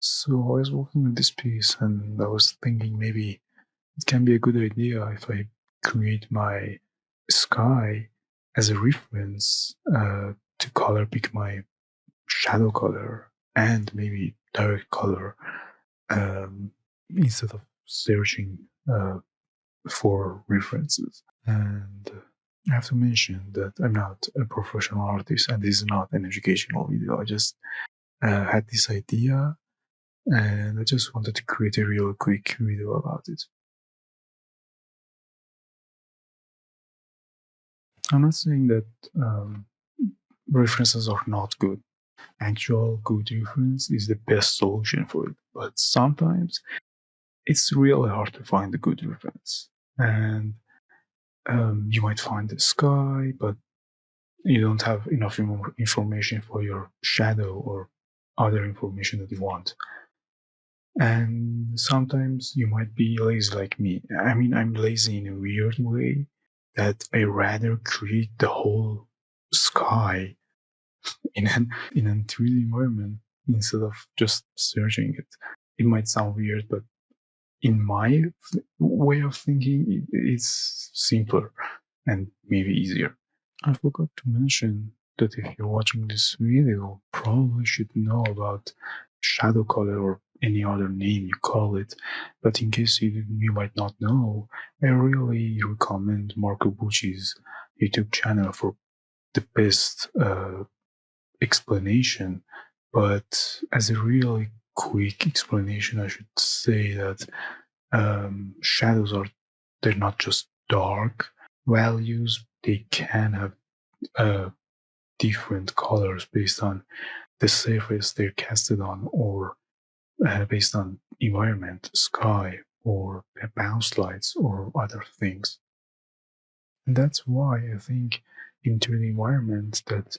So I was working on this piece and I was thinking maybe it can be a good idea if I create my sky as a reference to color pick my shadow color and maybe direct color um, instead of searching for references. And I have to mention that I'm not a professional artist and this is not an educational video. I just had this idea and I just wanted to create a real quick video about it. I'm not saying that references are not good. Actual good reference is the best solution for it, but sometimes it's really hard to find a good reference. And you might find the sky, but you don't have enough information for your shadow or other information that you want. And sometimes you might be lazy like me. I mean, I'm lazy in a weird way that I rather create the whole sky in a 3D environment instead of just searching it. It might sound weird, but in my way of thinking, it's simpler and maybe easier. I forgot to mention that if you're watching this video, probably should know about shadow color or any other name you call it. But in case you might not know, I really recommend Marco Bucci's YouTube channel for the best explanation. But as a really quick explanation, I should say that shadows they're not just dark values, they can have different colors based on the surface they're casted on or based on environment, sky, or bounce lights or other things. And that's why I think into the environment that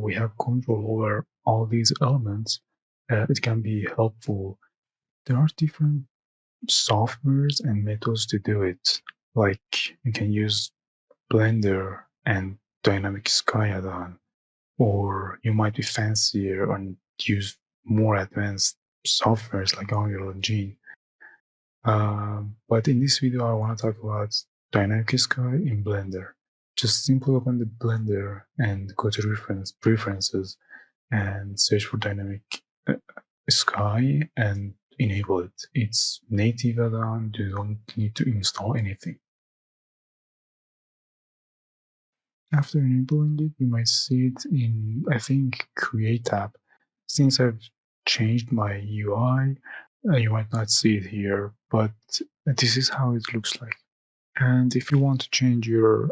we have control over all these elements, it can be helpful. There are different softwares and methods to do it. Like you can use Blender and dynamicsky add-on, or you might be fancier and use more advanced softwares like Unreal Engine. But in this video, I want to talk about dynamicsky in Blender. Just simply open the Blender and go to preferences and search for dynamic sky and enable it. It's native add-on, you don't need to install anything. After enabling it, you might see it in, I think, Create tab. Since I've changed my UI, you might not see it here, but this is how it looks like. And if you want to change your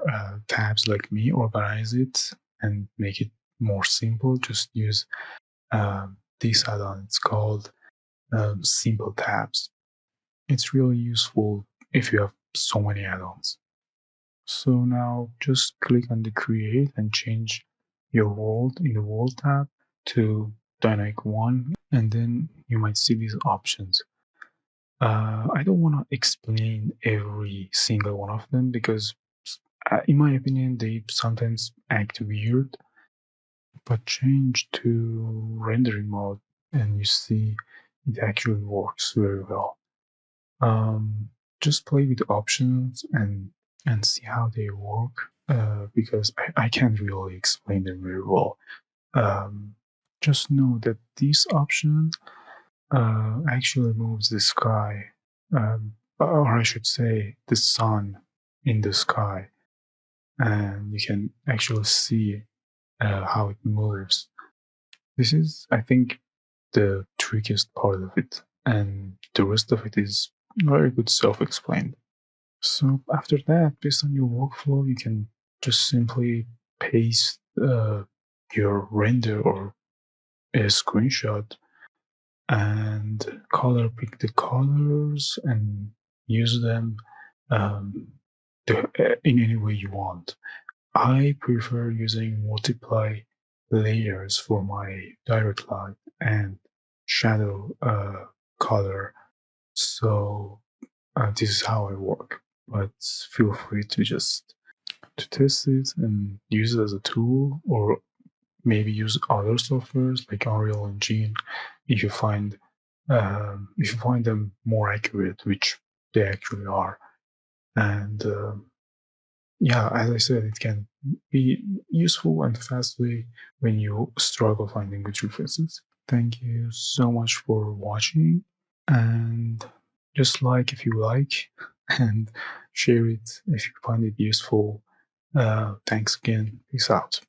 tabs like me, organize it and make it more simple, just use this add-on. It's called Simple Tabs. It's really useful if you have so many add-ons. So now just click on the create and change your world in the world tab to dynamic 1 and then you might see these options. I don't want to explain every single one of them because in my opinion they sometimes act weird, but change to rendering mode and you see it actually works very well. Just play with the options and see how they work because I can't really explain them very well. Just know that this option actually moves the sky, or I should say the sun in the sky, and you can actually see how it moves. This is, I think, the trickiest part of it, and the rest of it is very good self-explained. So after that, based on your workflow, you can just simply paste your render or a screenshot and color pick the colors and use them um, in any way you want. I prefer using multiply layers for my direct light and shadow color. So this is how I work. But feel free to just to test it and use it as a tool, or maybe use other softwares like Unreal Engine if you find if you find them more accurate, which they actually are. And yeah, as I said, it can be useful and fast way when you struggle finding good references. Thank you so much for watching, and just like if you like, and share it if you find it useful. Thanks again. Peace out.